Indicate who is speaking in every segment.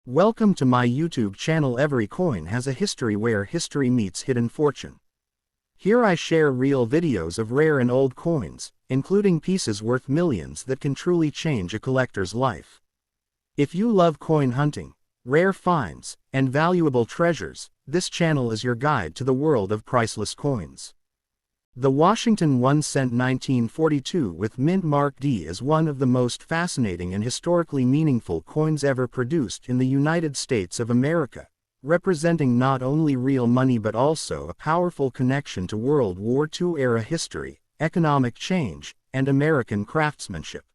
Speaker 1: Welcome to my YouTube channel. Every coin has a history where history meets hidden fortune. Here I share real videos of rare and old coins, including pieces worth millions that can truly change a collector's life. If you love coin hunting, rare finds, and valuable treasures, this channel is your guide to the world of priceless coins. The Washington 1 cent 1942 with mint mark D is one of the most fascinating and historically meaningful coins ever produced in the United States of America, representing not only real money but also a powerful connection to World War II-era history, economic change, and American craftsmanship.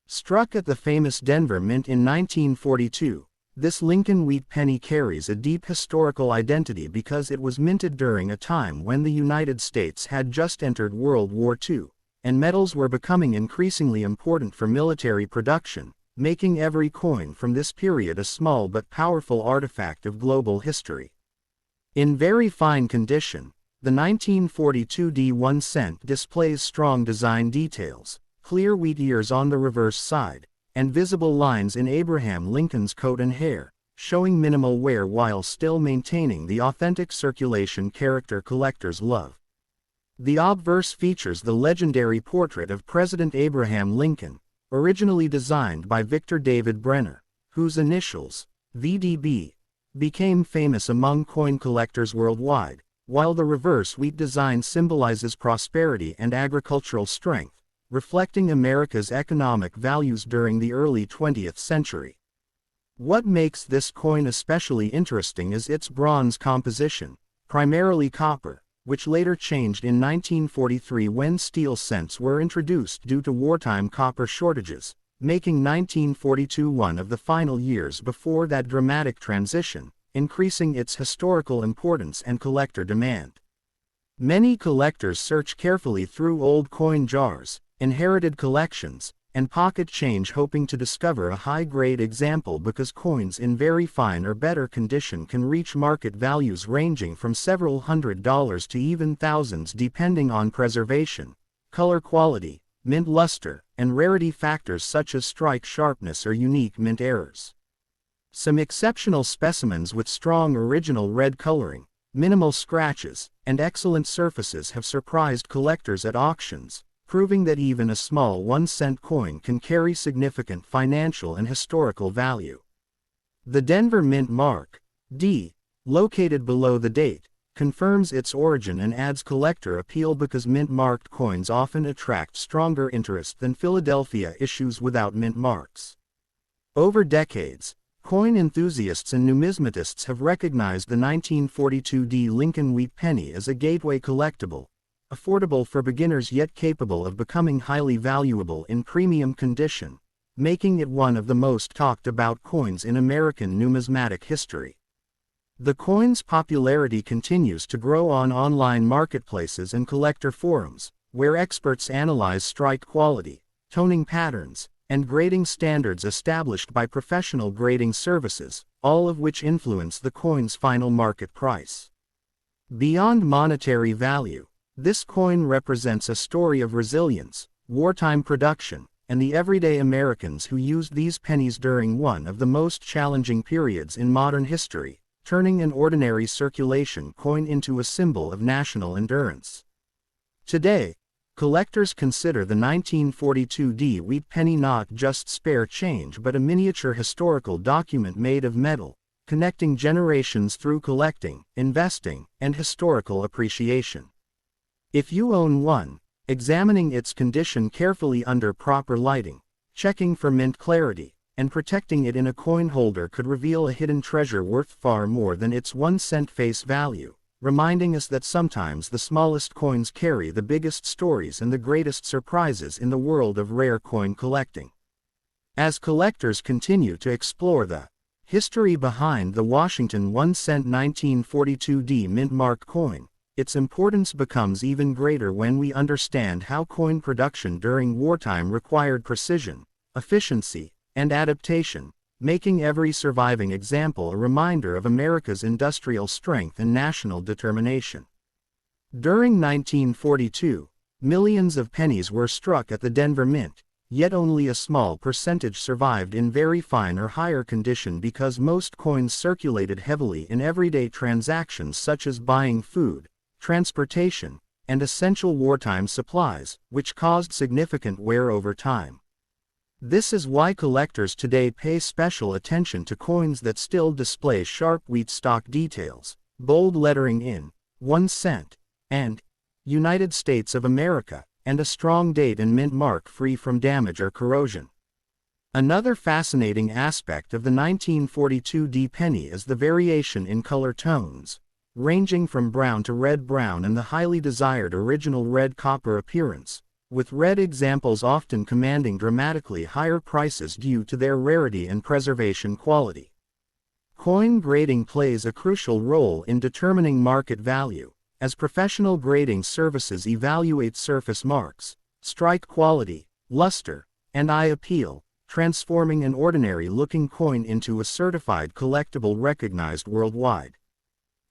Speaker 1: Struck at the famous Denver Mint in 1942, this Lincoln wheat penny carries a deep historical identity because it was minted during a time when the United States had just entered World War II, and metals were becoming increasingly important for military production, making every coin from this period a small but powerful artifact of global history. In very fine condition, the 1942 D 1 cent displays strong design details, clear wheat ears on the reverse side, and visible lines in Abraham Lincoln's coat and hair, showing minimal wear while still maintaining the authentic circulation character collectors love. The obverse features the legendary portrait of President Abraham Lincoln, originally designed by Victor David Brenner, whose initials, VDB, became famous among coin collectors worldwide, while the reverse wheat design symbolizes prosperity and agricultural strength, reflecting America's economic values during the early 20th century. What makes this coin especially interesting is its bronze composition, primarily copper, which later changed in 1943 when steel cents were introduced due to wartime copper shortages, making 1942 one of the final years before that dramatic transition, increasing its historical importance and collector demand. Many collectors search carefully through old coin jars, inherited collections, and pocket change hoping to discover a high-grade example because coins in very fine or better condition can reach market values ranging from several $100s to even thousands depending on preservation, color quality, mint luster, and rarity factors such as strike sharpness or unique mint errors. Some exceptional specimens with strong original red coloring, minimal scratches, and excellent surfaces have surprised collectors at auctions, proving that even a small 1 cent coin can carry significant financial and historical value. The Denver Mint mark D, located below the date, confirms its origin and adds collector appeal because mint-marked coins often attract stronger interest than Philadelphia issues without mint marks. Over decades, coin enthusiasts and numismatists have recognized the 1942 D Lincoln wheat penny as a gateway collectible, affordable for beginners yet capable of becoming highly valuable in premium condition, making it one of the most talked about coins in American numismatic history. The coin's popularity continues to grow on online marketplaces and collector forums, where experts analyze strike quality, toning patterns, and grading standards established by professional grading services, all of which influence the coin's final market price. Beyond monetary value, this coin represents a story of resilience, wartime production, and the everyday Americans who used these pennies during one of the most challenging periods in modern history, turning an ordinary circulation coin into a symbol of national endurance. Today, collectors consider the 1942 D wheat penny not just spare change but a miniature historical document made of metal, connecting generations through collecting, investing, and historical appreciation. If you own one, examining its condition carefully under proper lighting, checking for mint clarity, and protecting it in a coin holder could reveal a hidden treasure worth far more than its 1 cent face value, reminding us that sometimes the smallest coins carry the biggest stories and the greatest surprises in the world of rare coin collecting. As collectors continue to explore the history behind the Washington 1 cent 1942 D mint mark coin, its importance becomes even greater when we understand how coin production during wartime required precision, efficiency, and adaptation, making every surviving example a reminder of America's industrial strength and national determination. During 1942, millions of pennies were struck at the Denver Mint, yet only a small percentage survived in very fine or higher condition because most coins circulated heavily in everyday transactions such as buying food, transportation, and essential wartime supplies, which caused significant wear over time. This is why collectors today pay special attention to coins that still display sharp wheat stock details, bold lettering in 1 cent, and United States of America, and a strong date and mint mark free from damage or corrosion. Another fascinating aspect of the 1942 penny is the variation in color tones, ranging from brown to red-brown and the highly desired original red copper appearance, with red examples often commanding dramatically higher prices due to their rarity and preservation quality. Coin grading plays a crucial role in determining market value, as professional grading services evaluate surface marks, strike quality, luster, and eye appeal, transforming an ordinary-looking coin into a certified collectible recognized worldwide.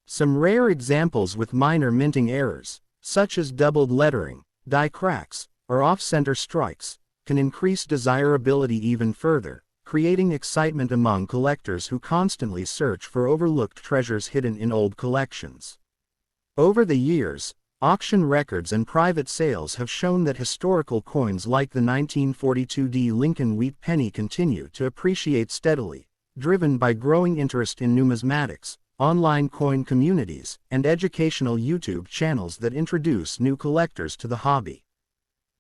Speaker 1: Some rare examples with minor minting errors, such as doubled lettering, die cracks, or off-center strikes, can increase desirability even further, creating excitement among collectors who constantly search for overlooked treasures hidden in old collections. Over the years, auction records and private sales have shown that historical coins like the 1942 Lincoln Wheat penny continue to appreciate steadily, driven by growing interest in numismatics, online coin communities, and educational YouTube channels that introduce new collectors to the hobby.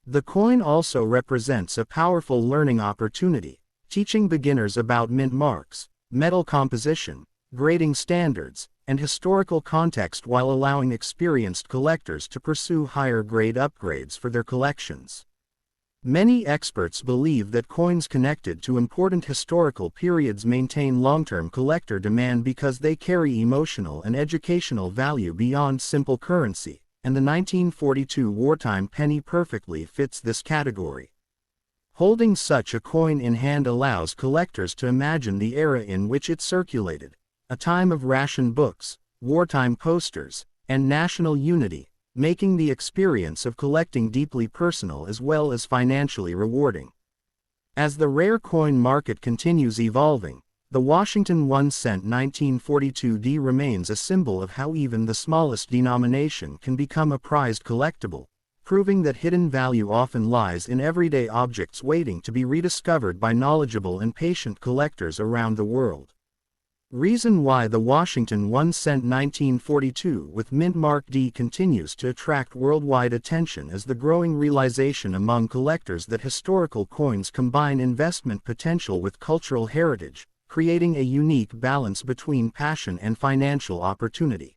Speaker 1: The coin also represents a powerful learning opportunity, teaching beginners about mint marks, metal composition, grading standards, and historical context while allowing experienced collectors to pursue higher grade upgrades for their collections. Many experts believe that coins connected to important historical periods maintain long-term collector demand because they carry emotional and educational value beyond simple currency, and the 1942 wartime penny perfectly fits this category. Holding such a coin in hand allows collectors to imagine the era in which it circulated, a time of ration books, wartime posters, and national unity, making the experience of collecting deeply personal as well as financially rewarding. As the rare coin market continues evolving, the Washington 1 cent 1942 remains a symbol of how even the smallest denomination can become a prized collectible, proving that hidden value often lies in everyday objects waiting to be rediscovered by knowledgeable and patient collectors around the world. Reason why the Washington 1 cent 1942 with mint mark D continues to attract worldwide attention is the growing realization among collectors that historical coins combine investment potential with cultural heritage, creating a unique balance between passion and financial opportunity.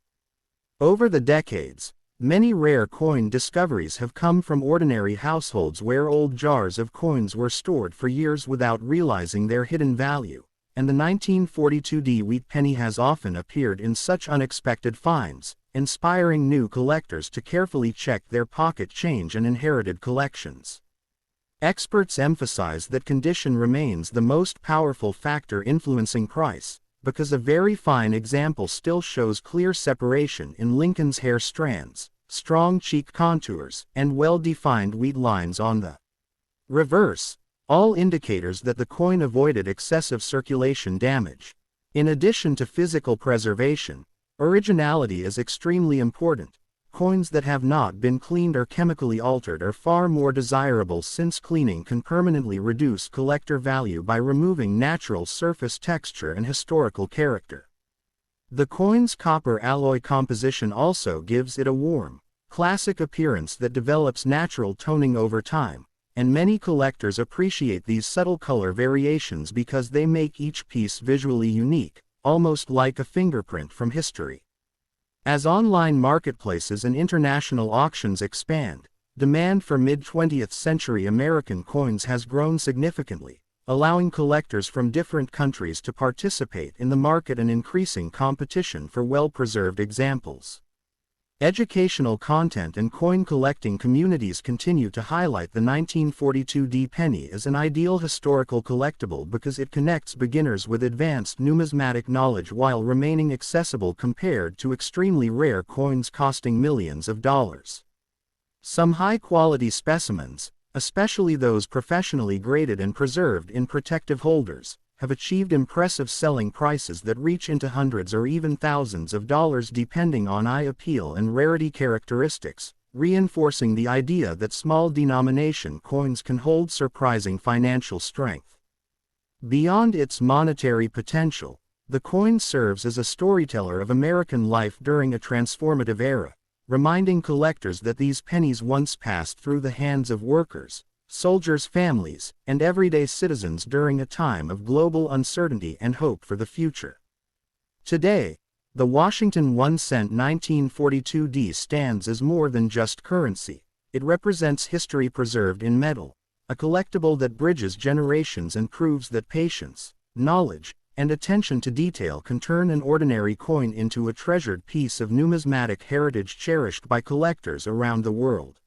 Speaker 1: Over the decades, many rare coin discoveries have come from ordinary households where old jars of coins were stored for years without realizing their hidden value, and the 1942 wheat penny has often appeared in such unexpected finds, inspiring new collectors to carefully check their pocket change and inherited collections. Experts emphasize that condition remains the most powerful factor influencing price, because a very fine example still shows clear separation in Lincoln's hair strands, strong cheek contours, and well-defined wheat lines on the reverse, all indicators that the coin avoided excessive circulation damage. In addition to physical preservation, originality is extremely important. Coins that have not been cleaned or chemically altered are far more desirable since cleaning can permanently reduce collector value by removing natural surface texture and historical character. The coin's copper alloy composition also gives it a warm, classic appearance that develops natural toning over time, and many collectors appreciate these subtle color variations because they make each piece visually unique, almost like a fingerprint from history. As online marketplaces and international auctions expand, demand for mid-20th century American coins has grown significantly, allowing collectors from different countries to participate in the market and increasing competition for well-preserved examples. Educational content and coin collecting communities continue to highlight the 1942 penny as an ideal historical collectible because it connects beginners with advanced numismatic knowledge while remaining accessible compared to extremely rare coins costing millions of dollars. Some high-quality specimens, especially those professionally graded and preserved in protective holders, have achieved impressive selling prices that reach into hundreds or even thousands of dollars depending on eye appeal and rarity characteristics, reinforcing the idea that small denomination coins can hold surprising financial strength. Beyond its monetary potential, the coin serves as a storyteller of American life during a transformative era, reminding collectors that these pennies once passed through the hands of workers, soldiers' families, and everyday citizens during a time of global uncertainty and hope for the future. Today, the Washington 1-cent 1942 stands as more than just currency. It represents history preserved in metal, a collectible that bridges generations and proves that patience, knowledge, and attention to detail can turn an ordinary coin into a treasured piece of numismatic heritage cherished by collectors around the world.